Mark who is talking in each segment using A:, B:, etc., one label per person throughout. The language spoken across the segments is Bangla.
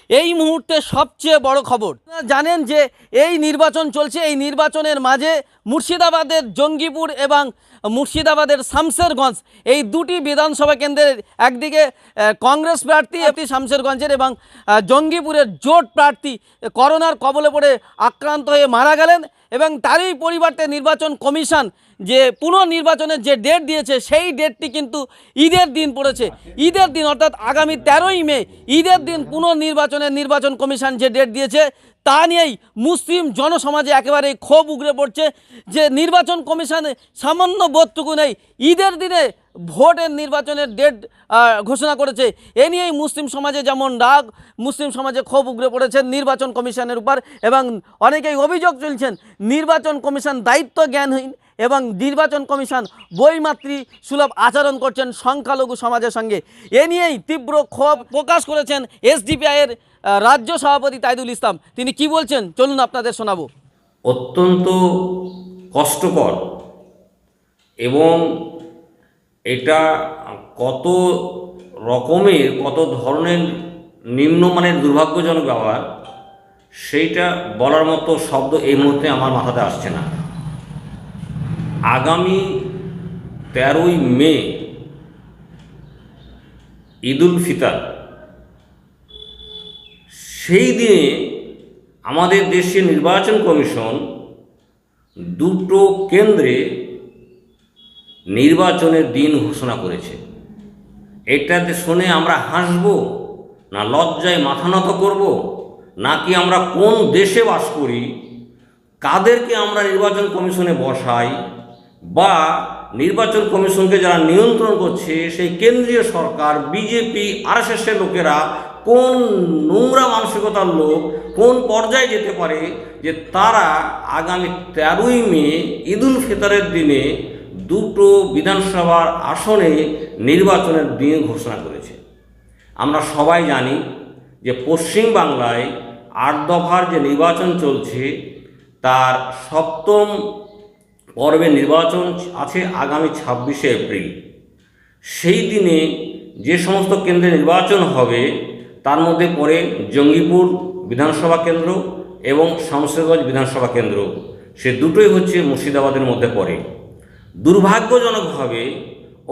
A: এই মুহূর্তে সবচেয়ে বড় খবর, জানেন যে এই নির্বাচন চলছে। এই নির্বাচনের মাঝে মুর্শিদাবাদের জঙ্গিপুর এবং মুর্শিদাবাদের শামশেরগঞ্জ, এই দুটি বিধানসভা কেন্দ্রের একদিকে কংগ্রেস প্রার্থী শামশেরগঞ্জের এবং জঙ্গিপুরের জোট প্রার্থী করোনার কবলে পড়ে আক্রান্ত হয়ে মারা গেলেন। এবং তারই পরিবর্তে নির্বাচন কমিশন যে পুনর্নির্বাচনের যে ডেট দিয়েছে সেই ডেটটি কিন্তু ঈদের দিন পড়েছে। ঈদের দিন অর্থাৎ আগামী 13ই মে ঈদের দিন নির্বাচন কমিশন যে ডেট দিয়েছে তা নিয়েই মুসলিম জনসমাজে একেবারে ক্ষোভ উগড়ে পড়ছে যে নির্বাচন কমিশনে সামান্য বোধটুকু নেই। ঈদের দিনে ভোটের নির্বাচনের ডেট ঘোষণা করেছে। এ নিয়েই মুসলিম সমাজে যেমন রাগ, মুসলিম সমাজে ক্ষোভ উগড়ে পড়েছে নির্বাচন কমিশনের উপর এবং অনেকেই অভিযোগ তুলছেন নির্বাচন কমিশন দায়িত্ব জ্ঞানহীন এবং নির্বাচন কমিশন বৈমাতৃ সুলভ আচরণ করছেন সংখ্যালঘু সমাজের সঙ্গে। এ নিয়েই তীব্র ক্ষোভ প্রকাশ করেছেন এসডিপিআইয়ের রাজ্য সভাপতি তাইদুল ইসলাম। তিনি কি বলছেন চলুন আপনাদের শোনাবো।
B: অত্যন্ত কষ্টকর এবং এটা কত রকমের কত ধরনের নিম্নমানের দুর্ভাগ্যজনক ব্যবহার সেইটা বলার মতো শব্দ এই মুহূর্তে আমার মাথাতে আসছে না। আগামী 13ই মে ঈদুল ফিতর, সেই দিনে আমাদের দেশের নির্বাচন কমিশন দুটো কেন্দ্রে নির্বাচনের দিন ঘোষণা করেছে। এটাতে শুনে আমরা হাসব না লজ্জায় মাথা নত করব, নাকি আমরা কোন দেশে বাস করি, কাদেরকে আমরা নির্বাচন কমিশনে বসাই, বা নির্বাচন কমিশনকে যারা নিয়ন্ত্রণ করছে সেই কেন্দ্রীয় সরকার বিজেপি আরএসএসের লোকেরা কোন নোংরা মানসিকতার লোক কোন পর্যায়ে যেতে পারে যে তারা আগামী 13ই মে ঈদুল ফিতরের দিনে দুটো বিধানসভার আসনে নির্বাচনের দিন ঘোষণা করেছে। আমরা সবাই জানি যে পশ্চিম বাংলায় 8 দফার যে নির্বাচন চলছে তার 7ম পর্বে নির্বাচন আছে আগামী 26শে এপ্রিল। সেই দিনে যে সমস্ত কেন্দ্রে নির্বাচন হবে তার মধ্যে পড়ে জঙ্গিপুর বিধানসভা কেন্দ্র এবং শামশেরগঞ্জ বিধানসভা কেন্দ্র। সে দুটোই হচ্ছে মুর্শিদাবাদের মধ্যে পড়ে। দুর্ভাগ্যজনকভাবে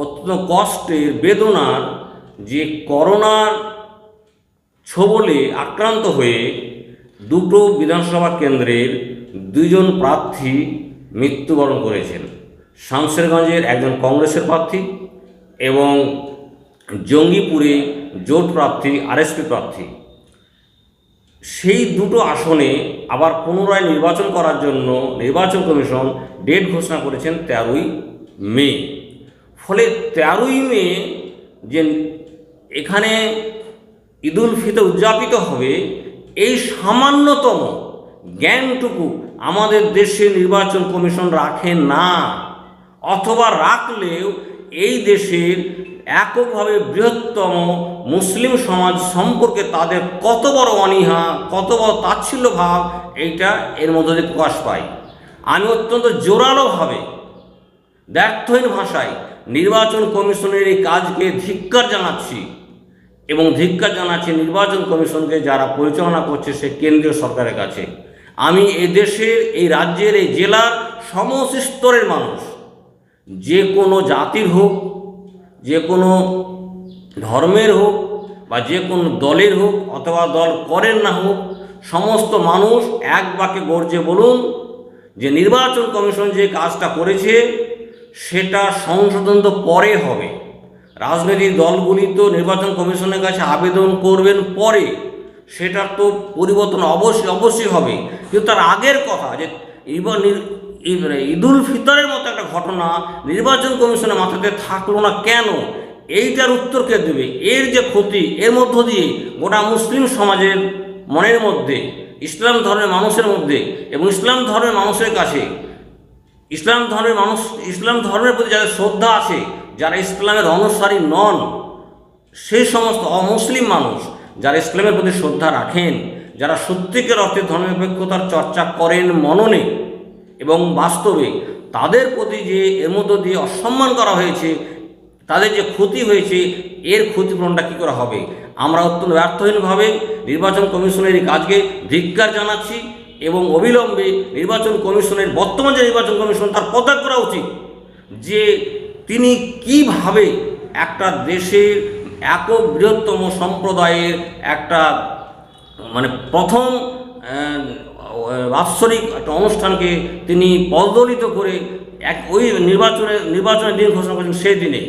B: অত্যন্ত কষ্টের বেদনার যে করোনার ছোবলে আক্রান্ত হয়ে দুটো বিধানসভা কেন্দ্রের 2 জন প্রার্থী মৃত্যুবরণ করেছেন। শামশেরগঞ্জের একজন কংগ্রেসের প্রার্থী এবং জঙ্গিপুরে জোট প্রার্থী আরএসপি প্রার্থী। সেই দুটো আসনে আবার পুনরায় নির্বাচন করার জন্য নির্বাচন কমিশন ডেট ঘোষণা করেছেন 13ই মে। ফলে 13ই মে যে এখানে ঈদুল ফিতর উদযাপিত হবে এই সামান্যতম জ্ঞানটুকু আমাদের দেশে নির্বাচন কমিশন রাখে না, অথবা রাখলেও এই দেশের এককভাবে বৃহত্তম মুসলিম সমাজ সম্পর্কে তাদের কত বড় অনীহা, কত বড় তাচ্ছিল্য ভাব এইটা এর মধ্যে দিয়ে প্রকাশ পায়। আমি অত্যন্ত জোরালোভাবে ব্যর্থহীন ভাষায় নির্বাচন কমিশনের এই কাজকে ধিক্কার জানাচ্ছি এবং ধিক্কার জানাচ্ছি নির্বাচন কমিশনকে যারা পরিচালনা করছে সে কেন্দ্রীয় সরকারের কাছে। আমি এই দেশের এই রাজ্যের এই জেলার সমস্ত স্তরের মানুষ, যে কোনো জাতির হোক, যে কোনো ধর্মের হোক বা যে কোনো দলের হোক অথবা দল করেন না হোক, সমস্ত মানুষ এক বাক্যে গর্জে বলুন যে নির্বাচন কমিশন যে কাজটা করেছে সেটা সংশোধন তো পরে হবে। রাজনৈতিক দলগুলি তো নির্বাচন কমিশনের কাছে আবেদন করবেন পরে, সেটা তো পরিবর্তন অবশ্যই হবে। কিন্তু তার আগের কথা যে ঈদুল ফিতরের মতো একটা ঘটনা নির্বাচন কমিশনের মাথাতে থাকলো না কেন, এইটার উত্তর কে দেবে? এর যে ক্ষতি, এর মধ্য দিয়ে গোটা মুসলিম সমাজের মনের মধ্যে, ইসলাম ধর্মের মানুষের মধ্যে এবং ইসলাম ধর্মের মানুষের কাছে, ইসলাম ধর্মের প্রতি যাদের শ্রদ্ধা আছে, যারা ইসলামের অনুসারী নন, সেই সমস্ত অমুসলিম মানুষ যারা ইসলামের প্রতি শ্রদ্ধা রাখেন, যারা সত্যিকার অর্থে ধর্মনিরপেক্ষতার চর্চা করেন মননে এবং বাস্তবে, তাদের প্রতি যে এর মধ্য দিয়ে অসম্মান করা হয়েছে, তাদের যে ক্ষতি হয়েছে, এর ক্ষতিপূরণটা কী করা হবে? আমরা অত্যন্ত ব্যর্থহীনভাবে নির্বাচন কমিশনের এই কাজকে ধিক্কার জানাচ্ছি এবং অবিলম্বে নির্বাচন কমিশনের বর্তমান যে নির্বাচন কমিশন তার পদত্যাগ করা উচিত। যে তিনি কিভাবে একটা দেশের একক বৃহত্তম সম্প্রদায়ের একটা মানে প্রথম বাৎসরিক একটা অনুষ্ঠানকে তিনি পদদলিত করে ওই নির্বাচনের দিন ঘোষণা করেছেন সেই দিনে।